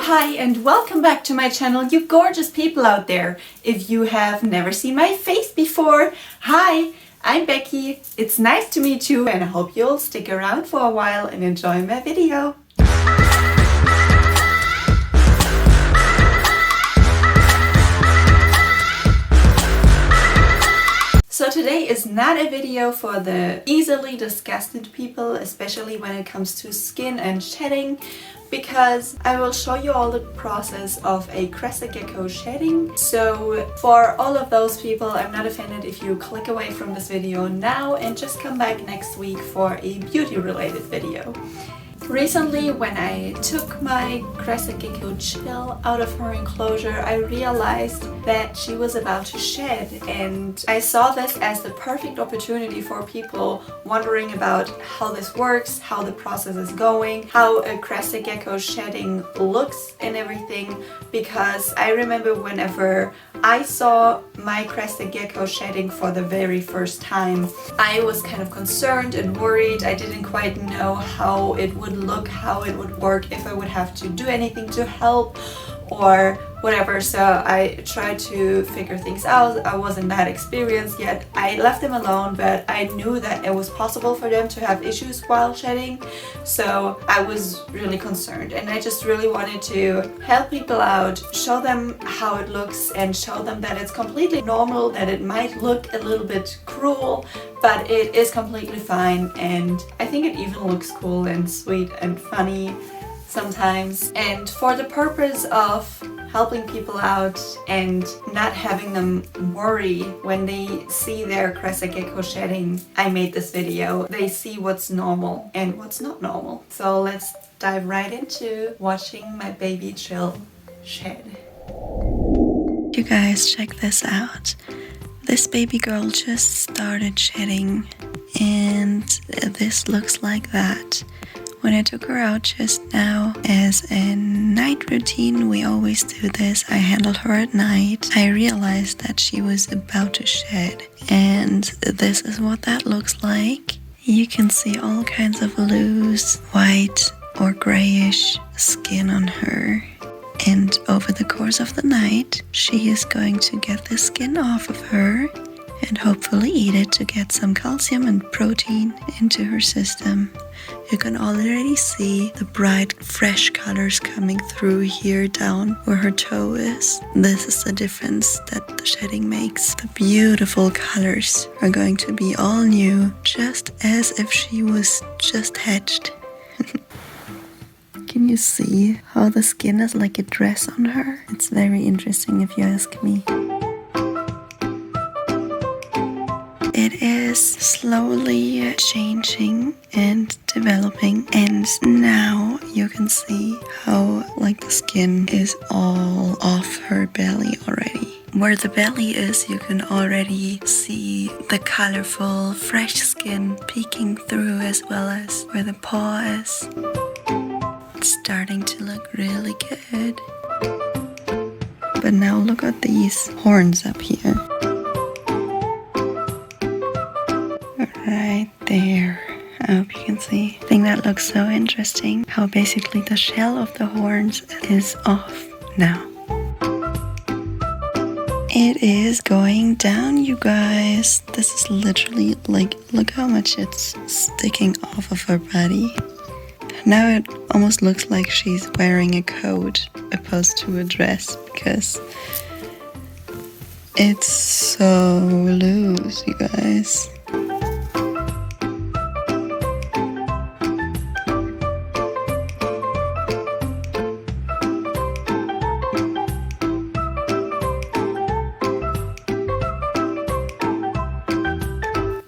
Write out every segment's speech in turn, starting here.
Hi and welcome back to my channel, you gorgeous people out there. If you have never seen my face before, hi, I'm Becci. It's nice to meet you and I hope you'll stick around for a while and enjoy my video. So today is not a video for the easily disgusted people, especially when it comes to skin and shedding, because I will show you all the process of a Crested Gecko Shedding. So for all of those people, I'm not offended if you click away from this video now and just come back next week for a beauty related video. Recently, when I took my Crested Gecko Chill out of her enclosure, I realized that she was about to shed, and I saw this as the perfect opportunity for people wondering about how this works, how the process is going, how a Crested Gecko shedding looks and everything, because I remember whenever I saw my Crested Gecko shedding for the very first time, I was kind of concerned and worried. I didn't quite know how it would look, how it would work, if I would have to do anything to help or whatever. So I tried to figure things out. I wasn't that experienced yet. I left them alone, but I knew that it was possible for them to have issues while shedding. So I was really concerned and I just really wanted to help people out, show them how it looks and show them that it's completely normal, that it might look a little bit cruel, but it is completely fine, and I think it even looks cool and sweet and funny sometimes. And for the purpose of helping people out and not having them worry when they see their Crested Gecko shedding, I made this video. They see what's normal and what's not normal. So let's dive right into watching my baby Chill shed. You guys, check this out. This baby girl just started shedding and this looks like that. When I took her out just now as a night routine, we always do this, I handled her at night, I realized that she was about to shed, and this is what that looks like. You can see all kinds of loose white or grayish skin on her, and over the course of the night she is going to get the skin off of her and hopefully eat it to get some calcium and protein into her system. You can already see the bright fresh colors coming through here down where her toe is. This is the difference that the shedding makes. The beautiful colors are going to be all new, just as if she was just hatched. Can you see how the skin is like a dress on her? It's very interesting if you ask me. It is slowly changing and developing, and now you can see how like the skin is all off her belly already. Where the belly is, you can already see the colorful fresh skin peeking through, as well as where the paw is. It's starting to look really good. But now look at these horns up here. Right there. I hope you can see. I think that looks so interesting, how basically the shell of the horns is off now. It is going down, you guys. This is literally like, look how much it's sticking off of her body. Now it almost looks like she's wearing a coat opposed to a dress, because it's so loose, you guys.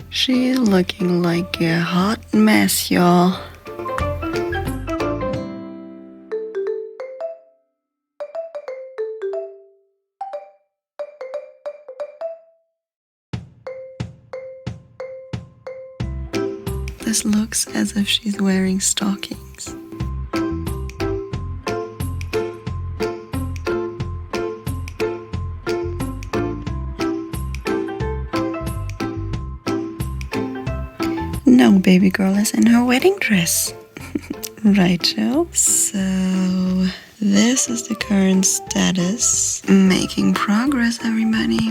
She's looking like a hot mess, y'all. This looks as if she's wearing stockings. No, baby girl is in her wedding dress. Right, Joe? So this is the current status. Making progress, everybody.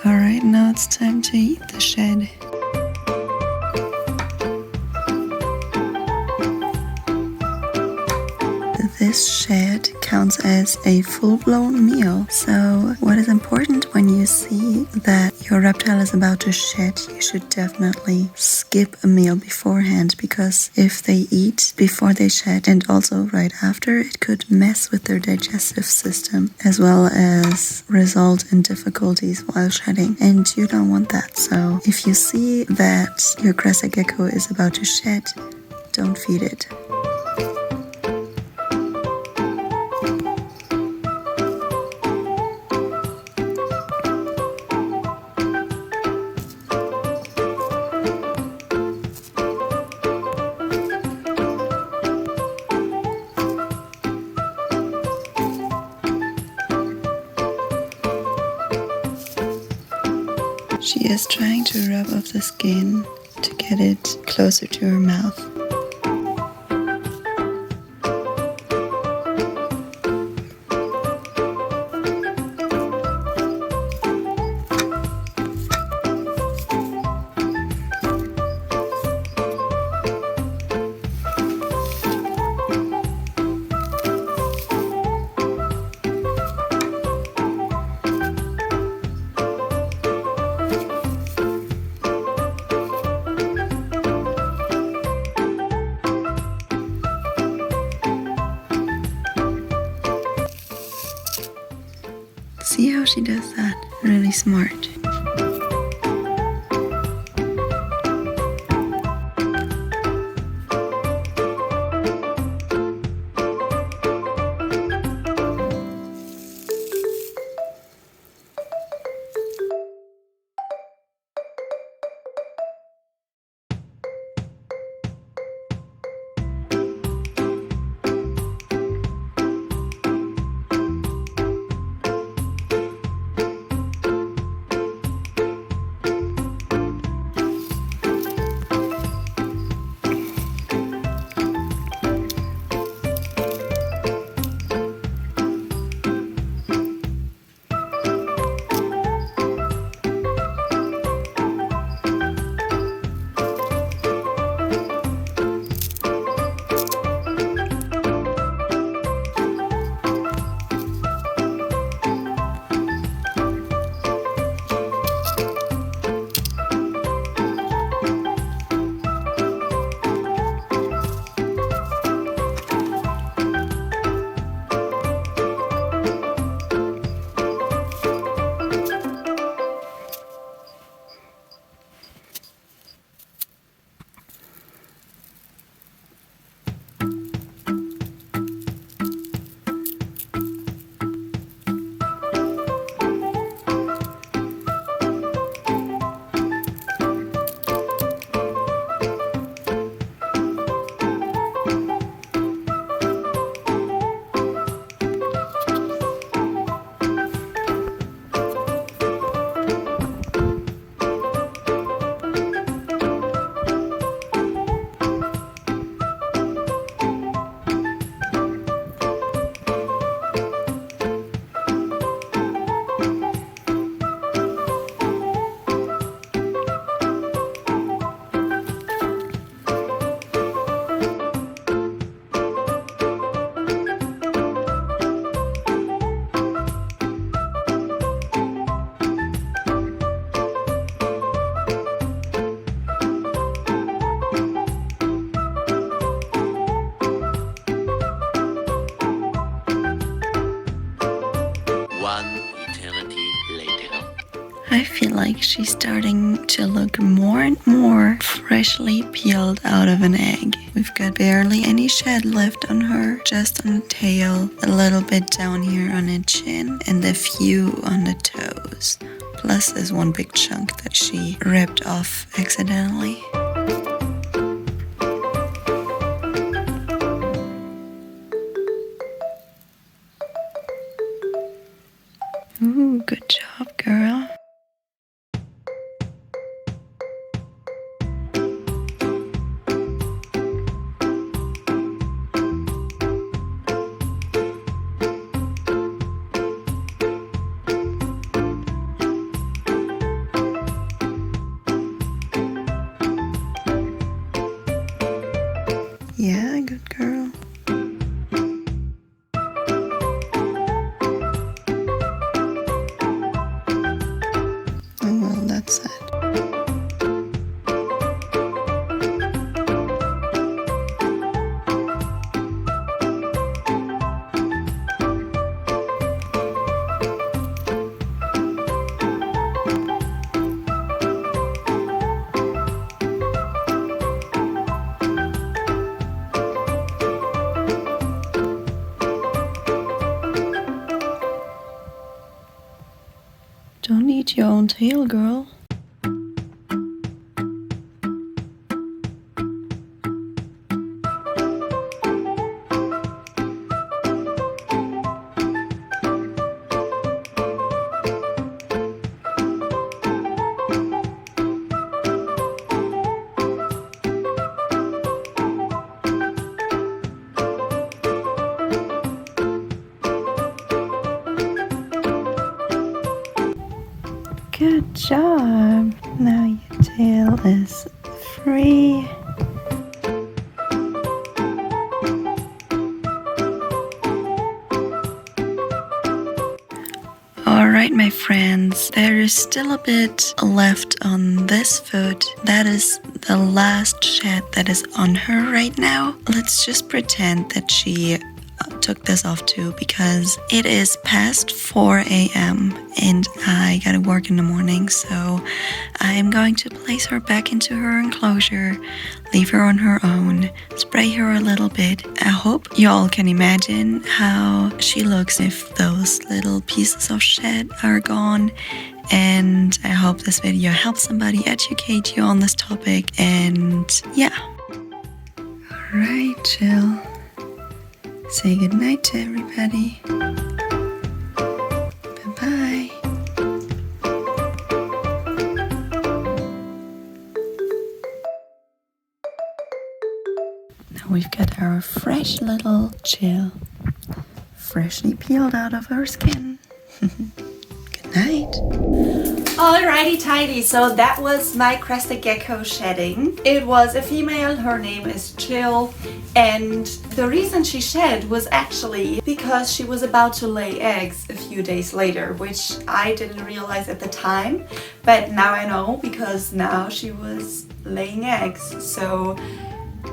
Alright, now it's time to eat the shed. This shed counts as a full-blown meal. So what is important when you see that your reptile is about to shed, you should definitely skip a meal beforehand, because if they eat before they shed and also right after, it could mess with their digestive system as well as result in difficulties while shedding, and you don't want that. So if you see that your crested gecko is about to shed, don't feed it. She is trying to rub off the skin to get it closer to her mouth. See how she does that? Really smart. I feel like she's starting to look more and more freshly peeled out of an egg. We've got barely any shed left on her, just on the tail, a little bit down here on the chin, and a few on the toes. Plus there's one big chunk that she ripped off accidentally. Ooh, good job, girl. eat your own tail, girl. Good job! Now your tail is free. Alright my friends, there is still a bit left on this foot. That is the last shed that is on her right now. Let's just pretend that she took this off too, because it is past 4 a.m. and I gotta work in the morning, so I'm going to place her back into her enclosure, leave her on her own, spray her a little bit. I hope you all can imagine how she looks if those little pieces of shed are gone, and I hope this video helps somebody, educate you on this topic, and yeah. Alright, chill. Say goodnight to everybody. Bye-bye. Now we've got our fresh little Chill, freshly peeled out of her skin. Good night. Alrighty tidy, so that was my Crested Gecko Shedding. It was a female, her name is Chill, and the reason she shed was actually because she was about to lay eggs a few days later, which I didn't realize at the time, but now I know because now she was laying eggs. So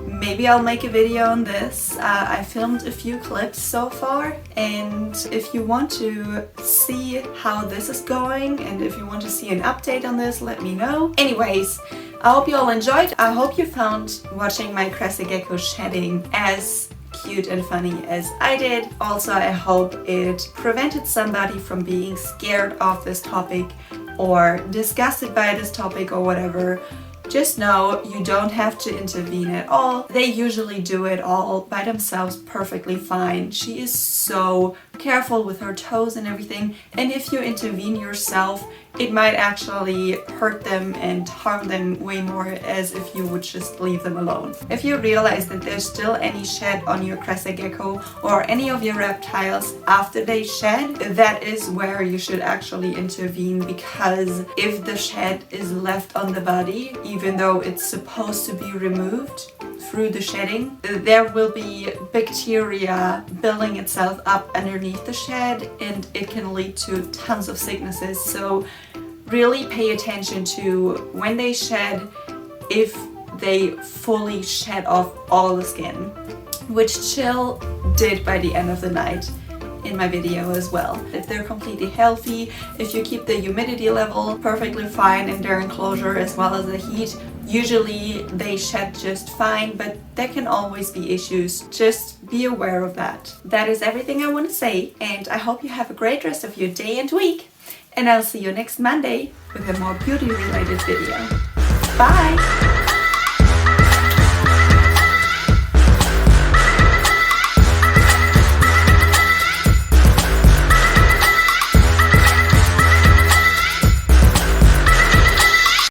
maybe I'll make a video on this. I filmed a few clips so far, and if you want to see how this is going and if you want to see an update on this, let me know. Anyways, I hope you all enjoyed. I hope you found watching my Crested Gecko Shedding as cute and funny as I did. Also, I hope it prevented somebody from being scared of this topic or disgusted by this topic or whatever. Just know you don't have to intervene at all. They usually do it all by themselves perfectly fine. She is so careful with her toes and everything, and if you intervene yourself, it might actually hurt them and harm them way more as if you would just leave them alone. If you realize that there's still any shed on your Crested Gecko or any of your reptiles after they shed, that is where you should actually intervene, because if the shed is left on the body, even though it's supposed to be removed through the shedding, there will be bacteria building itself up underneath the shed, and it can lead to tons of sicknesses. So really pay attention to when they shed, if they fully shed off all the skin, which Chill did by the end of the night in my video as well. If they're completely healthy, if you keep the humidity level perfectly fine in their enclosure as well as the heat, usually they shed just fine, but there can always be issues. Just be aware of that. That is everything I want to say, and I hope you have a great rest of your day and week, and I'll see you next Monday with a more beauty related video. Bye!